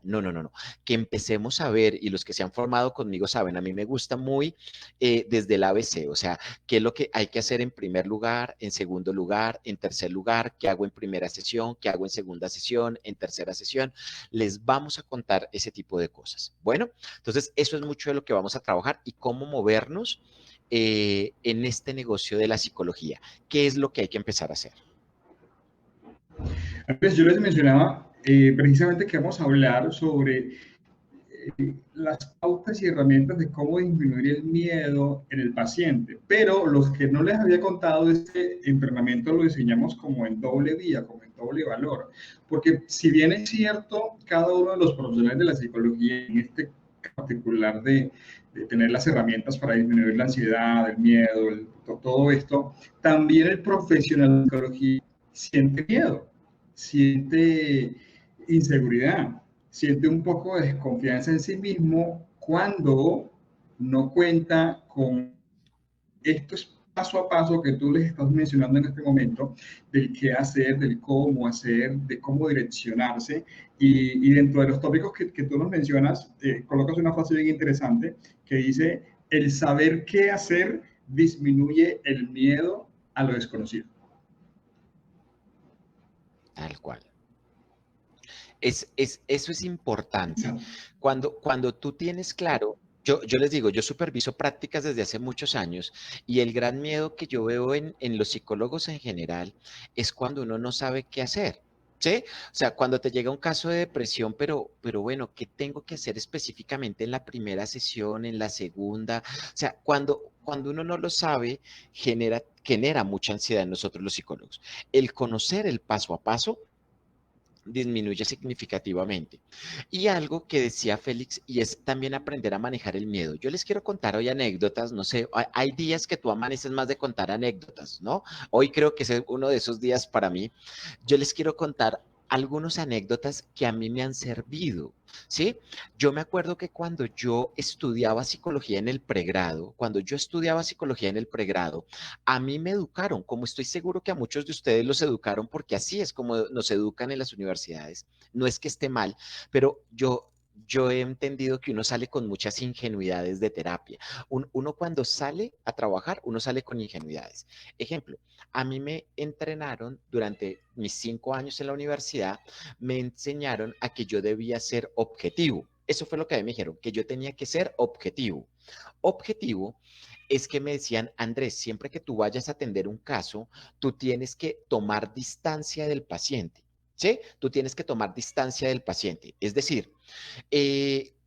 No, no, no, no. Que empecemos a ver, y los que se han formado conmigo saben, a mí me gusta muy desde el ABC, o sea, qué es lo que hay que hacer en primer lugar, en segundo lugar, en tercer lugar, qué hago en primera sesión, qué hago en segunda sesión, en tercera sesión. Les vamos a contar ese tipo de cosas. Bueno, entonces eso es mucho de lo que vamos a trabajar y cómo movernos en este negocio de la psicología. ¿Qué es lo que hay que empezar a hacer? Pues yo les mencionaba precisamente que vamos a hablar sobre las pautas y herramientas de cómo disminuir el miedo en el paciente, pero los que no les había contado, este entrenamiento lo diseñamos como en doble vía, como en doble valor, porque si bien es cierto, cada uno de los profesionales de la psicología, en este particular de tener las herramientas para disminuir la ansiedad, el miedo, todo esto, también el profesional de psicología siente miedo, siente inseguridad, siente un poco de desconfianza en sí mismo cuando no cuenta con estos paso a paso que tú les estás mencionando en este momento, del qué hacer, del cómo hacer, de cómo direccionarse. Y dentro de los tópicos que tú nos mencionas, colocas una frase bien interesante que dice, el saber qué hacer disminuye el miedo a lo desconocido. Tal cual. Eso es importante. Exacto. Cuando tú tienes claro, yo les digo, yo superviso prácticas desde hace muchos años y el gran miedo que yo veo en los psicólogos en general es cuando uno no sabe qué hacer. ¿Sí? O sea, cuando te llega un caso de depresión, pero bueno, ¿qué tengo que hacer específicamente en la primera sesión, en la segunda? O sea, cuando uno no lo sabe, genera mucha ansiedad en nosotros los psicólogos. El conocer el paso a paso disminuye significativamente. Y algo que decía Félix, y es también aprender a manejar el miedo. Yo les quiero contar hoy anécdotas, no sé, hay días que tú amaneces más de contar anécdotas, ¿no? Hoy creo que es uno de esos días para mí. Yo les quiero contar algunas anécdotas que a mí me han servido, ¿sí? Yo me acuerdo que cuando yo estudiaba psicología en el pregrado, a mí me educaron, como estoy seguro que a muchos de ustedes los educaron, porque así es como nos educan en las universidades. No es que esté mal, pero yo he entendido que uno sale con muchas ingenuidades de terapia. Uno cuando sale a trabajar, uno sale con ingenuidades. Ejemplo, a mí me entrenaron durante mis 5 años en la universidad, me enseñaron a que yo debía ser objetivo. Eso fue lo que a mí me dijeron, que yo tenía que ser objetivo. Objetivo es que me decían, Andrés, siempre que tú vayas a atender un caso, tú tienes que tomar distancia del paciente, ¿sí? Tú tienes que tomar distancia del paciente. Es decir,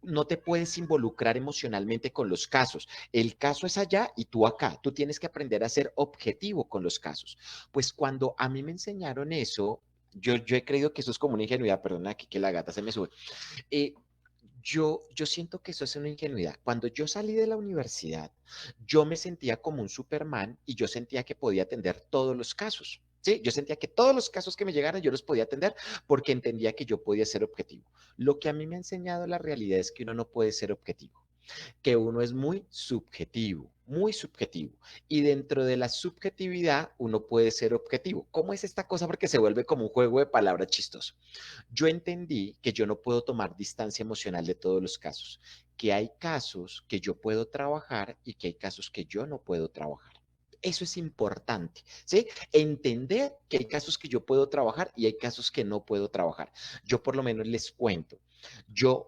no te puedes involucrar emocionalmente con los casos. El caso es allá y tú acá. Tú tienes que aprender a ser objetivo con los casos. Pues cuando a mí me enseñaron eso, yo he creído que eso es como una ingenuidad, perdona, aquí que la gata se me sube. Eh, yo siento que eso es una ingenuidad. Cuando yo salí de la universidad, yo me sentía como un Superman y yo sentía que podía atender todos los casos. Sí, yo sentía que todos los casos que me llegaran yo los podía atender porque entendía que yo podía ser objetivo. Lo que a mí me ha enseñado la realidad es que uno no puede ser objetivo, que uno es muy subjetivo, muy subjetivo. Y dentro de la subjetividad uno puede ser objetivo. ¿Cómo es esta cosa? Porque se vuelve como un juego de palabras chistoso. Yo entendí que yo no puedo tomar distancia emocional de todos los casos, que hay casos que yo puedo trabajar y que hay casos que yo no puedo trabajar. Eso es importante, ¿sí? Entender que hay casos que yo puedo trabajar y hay casos que no puedo trabajar. Yo por lo menos les cuento.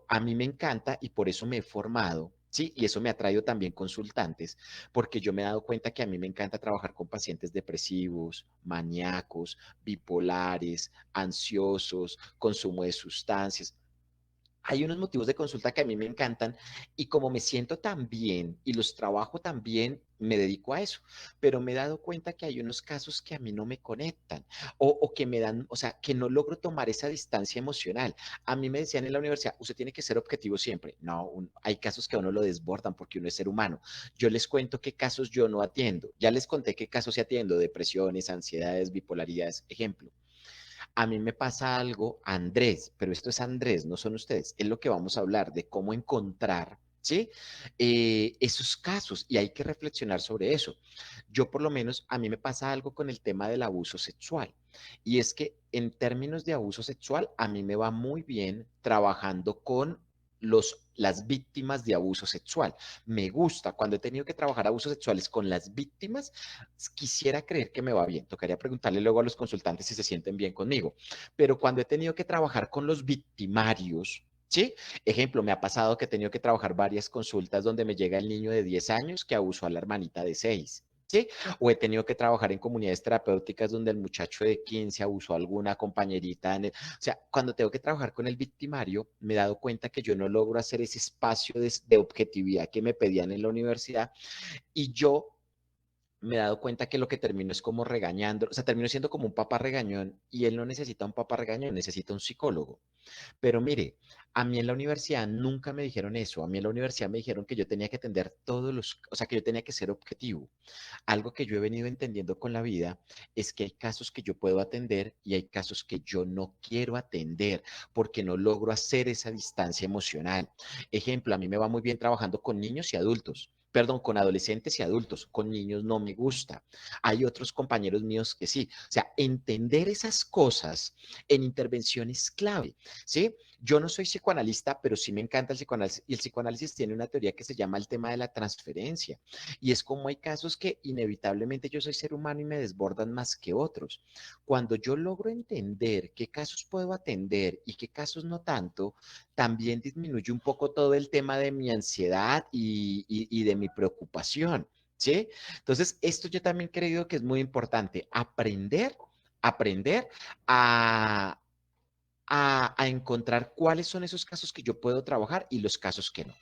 A mí me encanta y por eso me he formado, ¿sí? Y eso me ha traído también consultantes, porque yo me he dado cuenta que a mí me encanta trabajar con pacientes depresivos, maníacos, bipolares, ansiosos, consumo de sustancias. Hay unos motivos de consulta que a mí me encantan y como me siento tan bien y los trabajo tan bien, me dedico a eso. Pero me he dado cuenta que hay unos casos que a mí no me conectan o que me dan, o sea, que no logro tomar esa distancia emocional. A mí me decían en la universidad, usted tiene que ser objetivo siempre. No, hay casos que a uno lo desbordan porque uno es ser humano. Yo les cuento qué casos yo no atiendo. Ya les conté qué casos sí atiendo, depresiones, ansiedades, bipolaridades, ejemplo. A mí me pasa algo, Andrés, pero esto es Andrés, no son ustedes. Es lo que vamos a hablar de cómo encontrar, ¿sí? Esos casos, y hay que reflexionar sobre eso. Yo por lo menos, a mí me pasa algo con el tema del abuso sexual, y es que en términos de abuso sexual, a mí me va muy bien trabajando con las víctimas de abuso sexual. Me gusta, cuando he tenido que trabajar abusos sexuales con las víctimas, quisiera creer que me va bien. Tocaría preguntarle luego a los consultantes si se sienten bien conmigo. Pero cuando he tenido que trabajar con los victimarios, ¿sí? Ejemplo, me ha pasado que he tenido que trabajar varias consultas donde me llega el niño de 10 años que abusó a la hermanita de 6. ¿Sí? O he tenido que trabajar en comunidades terapéuticas donde el muchacho de 15 abusó a alguna compañerita. O sea, cuando tengo que trabajar con el victimario, me he dado cuenta que yo no logro hacer ese espacio de objetividad que me pedían en la universidad y yo me he dado cuenta que lo que termino es como regañando, o sea, termino siendo como un papá regañón y él no necesita un papá regañón, necesita un psicólogo. Pero mire, a mí en la universidad nunca me dijeron eso. A mí en la universidad me dijeron que yo tenía que atender todos los, o sea, que yo tenía que ser objetivo. Algo que yo he venido entendiendo con la vida es que hay casos que yo puedo atender y hay casos que yo no quiero atender porque no logro hacer esa distancia emocional. Ejemplo, a mí me va muy bien trabajando con niños y adultos. Perdón, con adolescentes y adultos, con niños no me gusta. Hay otros compañeros míos que sí. O sea, entender esas cosas en intervención es clave, ¿sí? Yo no soy psicoanalista, pero sí me encanta el psicoanálisis y el psicoanálisis tiene una teoría que se llama el tema de la transferencia. Y es como hay casos que inevitablemente yo soy ser humano y me desbordan más que otros. Cuando yo logro entender qué casos puedo atender y qué casos no tanto, también disminuye un poco todo el tema de mi ansiedad y de mi preocupación. ¿Sí? Entonces, esto yo también creo que es muy importante, aprender a encontrar cuáles son esos casos que yo puedo trabajar y los casos que no.